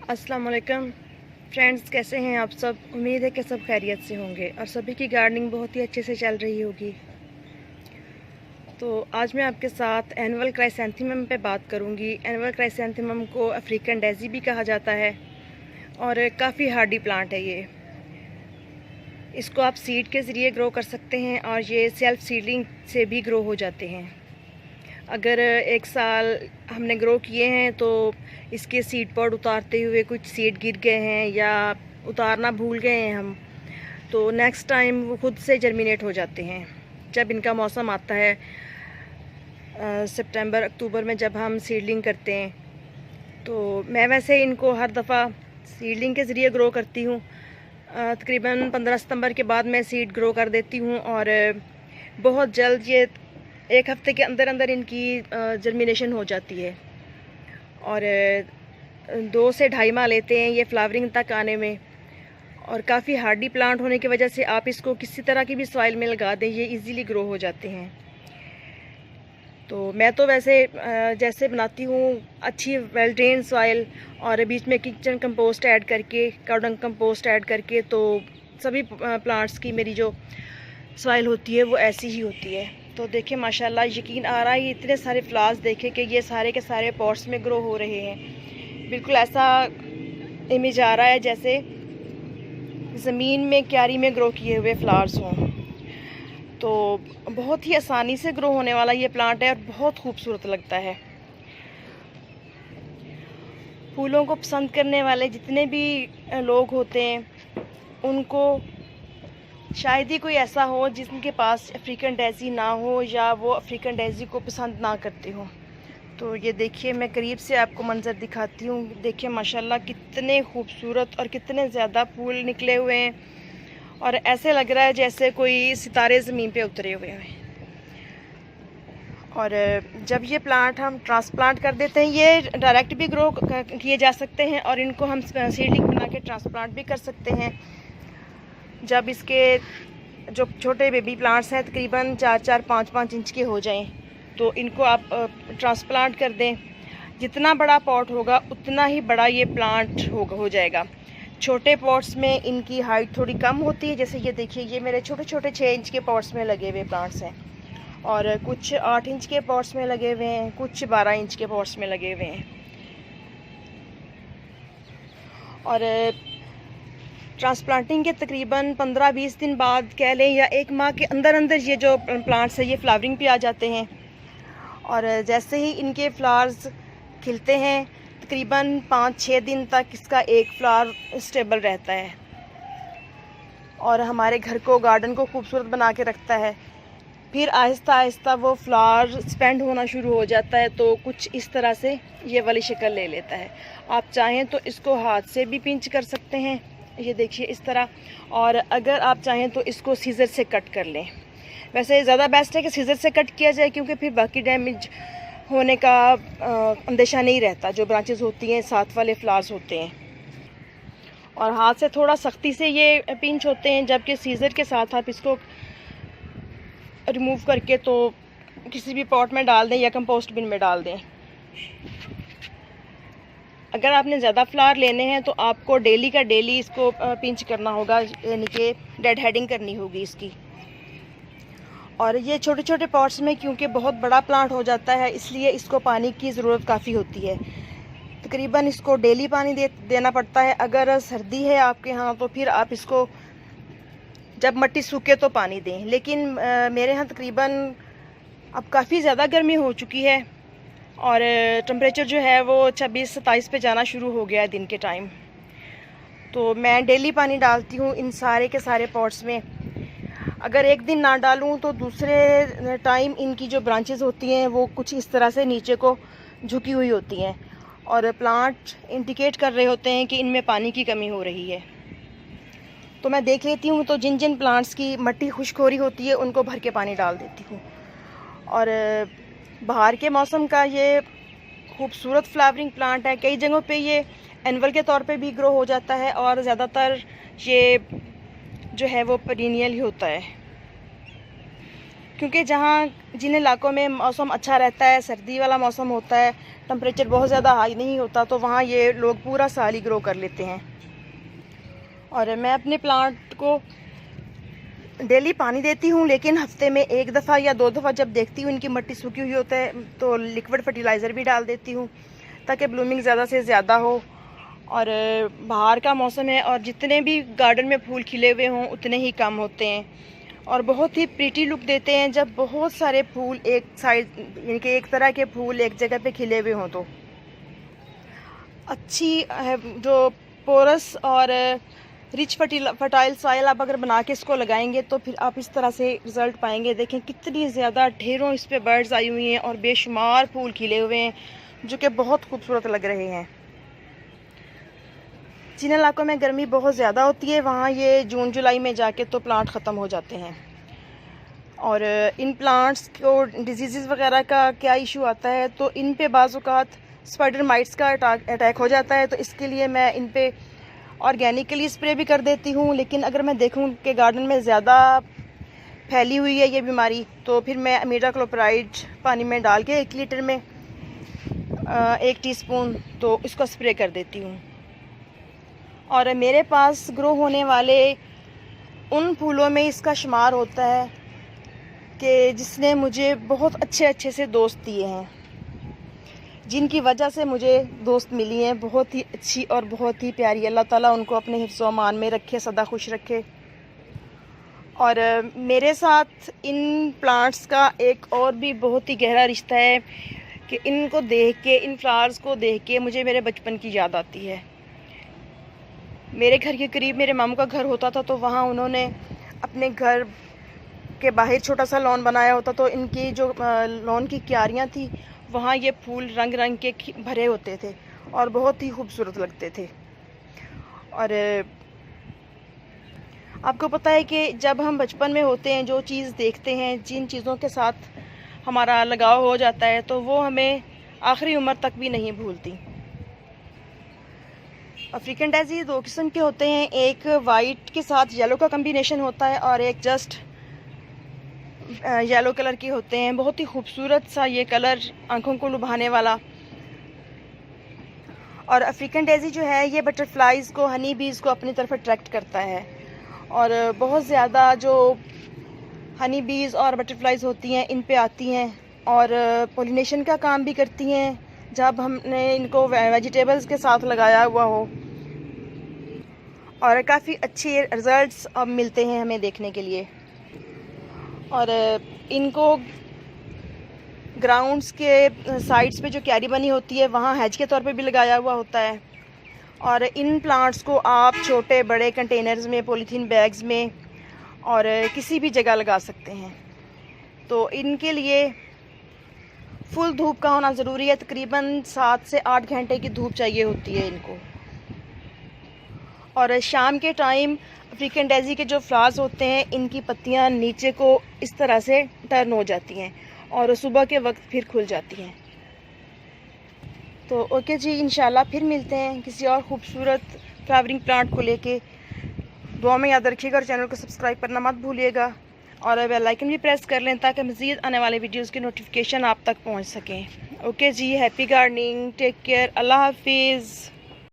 अस्सलाम वालेकुम फ्रेंड्स, कैसे हैं आप सब। उम्मीद है कि सब खैरियत से होंगे और सभी की गार्डनिंग बहुत ही अच्छे से चल रही होगी। तो आज मैं आपके साथ एनुअल क्राइसैंथेमम पे बात करूंगी। एनुअल क्राइसैंथेमम को अफ्रीकन डेजी भी कहा जाता है और काफ़ी हार्डी प्लांट है ये। इसको आप सीड के ज़रिए ग्रो कर सकते हैं और ये सेल्फ सीडलिंग से भी ग्रो हो जाते हैं। अगर एक साल हमने ग्रो किए हैं तो इसके सीड पॉड उतारते हुए कुछ सीड गिर गए हैं या उतारना भूल गए हैं हम, तो नेक्स्ट टाइम वो खुद से जर्मिनेट हो जाते हैं। जब इनका मौसम आता है सितंबर अक्टूबर में, जब हम सीडलिंग करते हैं, तो मैं वैसे इनको हर दफ़ा सीडलिंग के ज़रिए ग्रो करती हूँ। तकरीबन 15 सितंबर के बाद मैं सीड ग्रो कर देती हूँ और बहुत जल्द ये एक हफ्ते के अंदर अंदर इनकी जर्मिनेशन हो जाती है और 2 से ढाई माह लेते हैं ये फ्लावरिंग तक आने में। और काफ़ी हार्डी प्लांट होने की वजह से आप इसको किसी तरह की भी सॉइल में लगा दें, ये इजीली ग्रो हो जाते हैं। तो मैं तो वैसे जैसे बनाती हूँ, अच्छी वेल ड्रेन सॉइल और बीच में किचन कंपोस्ट ऐड करके, काउ डंग कंपोस्ट ऐड करके, तो सभी प्लांट्स की मेरी जो सॉइल होती है वो ऐसी ही होती है। तो देखिए माशाल्लाह, यकीन आ रहा है इतने सारे फ्लावर्स देखे कि ये सारे के सारे पॉट्स में ग्रो हो रहे हैं। बिल्कुल ऐसा इमेज आ रहा है जैसे ज़मीन में क्यारी में ग्रो किए हुए फ्लावर्स हों। तो बहुत ही आसानी से ग्रो होने वाला ये प्लांट है और बहुत खूबसूरत लगता है। फूलों को पसंद करने वाले जितने भी लोग होते हैं, उनको शायद ही कोई ऐसा हो जिनके पास अफ्रीकन डेज़ी ना हो या वो अफ्रीकन डेज़ी को पसंद ना करते हो। तो ये देखिए, मैं करीब से आपको मंज़र दिखाती हूँ। देखिए माशाल्लाह कितने खूबसूरत और कितने ज़्यादा फूल निकले हुए हैं और ऐसे लग रहा है जैसे कोई सितारे ज़मीन पे उतरे हुए हैं। और जब ये प्लांट हम ट्रांसप्लांट कर देते हैं, ये डायरेक्ट भी ग्रो किए जा सकते हैं और इनको हम सीडलिंग बना के ट्रांसप्लांट भी कर सकते हैं। जब इसके जो छोटे बेबी प्लांट्स हैं तकरीबन 4-4, 5-5 इंच के हो जाएं, तो इनको आप ट्रांसप्लांट कर दें। जितना बड़ा पॉट होगा उतना ही बड़ा ये प्लांट हो जाएगा। छोटे पॉट्स में इनकी हाइट थोड़ी कम होती है। जैसे ये देखिए, ये मेरे छोटे छोटे 6 इंच के पॉट्स में लगे हुए प्लांट्स हैं और कुछ 8 इंच के पॉट्स में लगे हुए हैं, कुछ 12 इंच के पॉट्स में लगे हुए हैं। और ट्रांसप्लांटिंग के तकरीबन 15-20 दिन बाद कह लें या 1 माह के अंदर अंदर ये जो प्लांट्स है ये फ्लावरिंग पे आ जाते हैं। और जैसे ही इनके फ्लावर्स खिलते हैं, तकरीबन 5-6 दिन तक इसका एक फ्लावर स्टेबल रहता है और हमारे घर को, गार्डन को खूबसूरत बना के रखता है। फिर आहिस्ता आहिस्ता वो फ्लावर स्पेंड होना शुरू हो जाता है, तो कुछ इस तरह से ये वाली शक्ल ले लेता है। आप चाहें तो इसको हाथ से भी पिंच कर सकते हैं, ये देखिए इस तरह। और अगर आप चाहें तो इसको सीज़र से कट कर लें। वैसे ज़्यादा बेस्ट है कि सीज़र से कट किया जाए, क्योंकि फिर बाकी डैमेज होने का अंदेशा नहीं रहता। जो ब्रांचेस होती हैं, साथ वाले फ्लावर्स होते हैं, और हाथ से थोड़ा सख्ती से ये पिंच होते हैं, जबकि सीज़र के साथ आप इसको रिमूव करके तो किसी भी पॉट में डाल दें या कंपोस्ट बिन में डाल दें। अगर आपने ज़्यादा फ्लावर लेने हैं तो आपको डेली का डेली इसको पिंच करना होगा, यानी कि डेड हेडिंग करनी होगी इसकी। और ये छोटे छोटे पॉट्स में क्योंकि बहुत बड़ा प्लांट हो जाता है, इसलिए इसको पानी की ज़रूरत काफ़ी होती है। तकरीबन इसको डेली पानी देना पड़ता है। अगर सर्दी है आपके यहाँ तो फिर आप इसको जब मिट्टी सूखे तो पानी दें, लेकिन मेरे यहाँ तकरीबन अब काफ़ी ज़्यादा गर्मी हो चुकी है और टेम्परेचर जो है वो 26-27 पे जाना शुरू हो गया है दिन के टाइम। तो मैं डेली पानी डालती हूँ इन सारे के सारे पॉट्स में। अगर एक दिन ना डालूँ तो दूसरे टाइम इनकी जो ब्रांचेस होती हैं वो कुछ इस तरह से नीचे को झुकी हुई होती हैं और प्लांट इंडिकेट कर रहे होते हैं कि इनमें पानी की कमी हो रही है। तो मैं देख लेती हूँ, तो जिन जिन प्लांट्स की मिट्टी खुश्क हो रही होती है उनको भर के पानी डाल देती हूँ। और बाहर के मौसम का ये खूबसूरत फ्लावरिंग प्लांट है। कई जगहों पे ये एनुअल के तौर पे भी ग्रो हो जाता है और ज़्यादातर ये जो है वो पेरिनियल ही होता है। क्योंकि जहाँ जिन इलाकों में मौसम अच्छा रहता है, सर्दी वाला मौसम होता है, टेम्परेचर बहुत ज़्यादा हाई नहीं होता, तो वहाँ ये लोग पूरा साल ही ग्रो कर लेते हैं। और मैं अपने प्लांट को डेली पानी देती हूँ, लेकिन हफ्ते में 1 दफ़ा या 2 दफ़ा जब देखती हूँ इनकी मिट्टी सूखी हुई होता है तो लिक्विड फर्टिलाइज़र भी डाल देती हूँ, ताकि ब्लूमिंग ज़्यादा से ज़्यादा हो। और बाहर का मौसम है और जितने भी गार्डन में फूल खिले हुए हों उतने ही कम होते हैं, और बहुत ही प्रीटी लुक देते हैं जब बहुत सारे फूल एक साइड, यानी कि एक तरह के फूल एक जगह पे खिले हुए हों। तो अच्छी जो पोरस और रिच फर्टाइल सॉइल आप अगर बना के इसको लगाएंगे तो फिर आप इस तरह से रिज़ल्ट पाएंगे। देखें कितनी ज़्यादा ढेरों इस पे बर्ड्स आई हुई हैं और बेशुमार फूल खिले हुए हैं जो कि बहुत खूबसूरत लग रहे हैं। जिन इलाकों में गर्मी बहुत ज़्यादा होती है वहाँ ये जून जुलाई में जाके तो प्लांट ख़त्म हो जाते हैं। और इन प्लांट्स को डिजीज़ वगैरह का क्या इशू आता है, तो इन पे बाज़ औक़ात स्पाइडर माइट्स का अटैक हो जाता है, तो इसके लिए मैं इन पे ऑर्गेनिकली स्प्रे भी कर देती हूँ। लेकिन अगर मैं देखूँ कि गार्डन में ज़्यादा फैली हुई है ये बीमारी, तो फिर मैं इमीडाक्लोप्राइड पानी में डाल के 1 लीटर में 1 टीस्पून तो इसको स्प्रे कर देती हूँ। और मेरे पास ग्रो होने वाले उन फूलों में इसका शुमार होता है कि जिसने मुझे बहुत अच्छे से दोस्त दिए हैं, जिनकी वजह से मुझे दोस्त मिली हैं बहुत ही अच्छी और बहुत ही प्यारी। अल्लाह ताला उनको अपने हिफ्ज़ व अमान में रखे, सदा खुश रखे। और मेरे साथ इन प्लांट्स का एक और भी बहुत ही गहरा रिश्ता है कि इनको देख के, इन फ्लावर्स को देख के मुझे मेरे बचपन की याद आती है। मेरे घर के करीब मेरे मामू का घर होता था, तो वहाँ उन्होंने अपने घर के बाहर छोटा सा लॉन बनाया होता, तो इनकी जो लॉन की क्यारियाँ थी वहाँ ये फूल रंग रंग के भरे होते थे और बहुत ही खूबसूरत लगते थे। और आपको पता है कि जब हम बचपन में होते हैं, जो चीज़ देखते हैं, जिन चीज़ों के साथ हमारा लगाव हो जाता है, तो वो हमें आखिरी उम्र तक भी नहीं भूलती। अफ्रीकन डेज़ी 2 किस्म के होते हैं, एक वाइट के साथ येलो का कम्बिनेशन होता है और एक जस्ट येलो कलर के होते हैं। बहुत ही खूबसूरत सा ये कलर, आंखों को लुभाने वाला। और अफ्रीकन डेज़ी जो है ये बटरफ्लाइज़ को, हनी बीज़ को अपनी तरफ अट्रैक्ट करता है, और बहुत ज़्यादा जो हनी बीज़ और बटरफ्लाइज़ होती हैं इन पे आती हैं और पोलिनेशन का काम भी करती हैं जब हमने इनको वेजिटेबल्स के साथ लगाया हुआ हो। और काफ़ी अच्छे रिज़ल्ट्स अब मिलते हैं हमें देखने के लिए। और इनको ग्राउंड्स के साइड्स पे जो क्यारी बनी होती है वहाँ हैज के तौर पे भी लगाया हुआ होता है। और इन प्लांट्स को आप छोटे बड़े कंटेनर्स में, पॉलीथीन बैग्स में और किसी भी जगह लगा सकते हैं। तो इनके लिए फुल धूप का होना ज़रूरी है, तकरीबन 7 से 8 घंटे की धूप चाहिए होती है इनको। और शाम के टाइम अफ्रीकन डेज़ी के जो फ्लावर्स होते हैं इनकी पत्तियां नीचे को इस तरह से टर्न हो जाती हैं और सुबह के वक्त फिर खुल जाती हैं। तो ओके जी, इंशाल्लाह फिर मिलते हैं किसी और ख़ूबसूरत फ्लावरिंग प्लांट को लेके। दुआ में याद रखिएगा और चैनल को सब्सक्राइब करना मत भूलिएगा और बेल आइकन भी प्रेस कर लें ताकि मज़ीद आने वाले वीडियोज़ की नोटिफिकेशन आप तक पहुँच सकें। ओके जी, हैप्पी गार्डनिंग, टेक केयर, अल्लाह हाफिज़।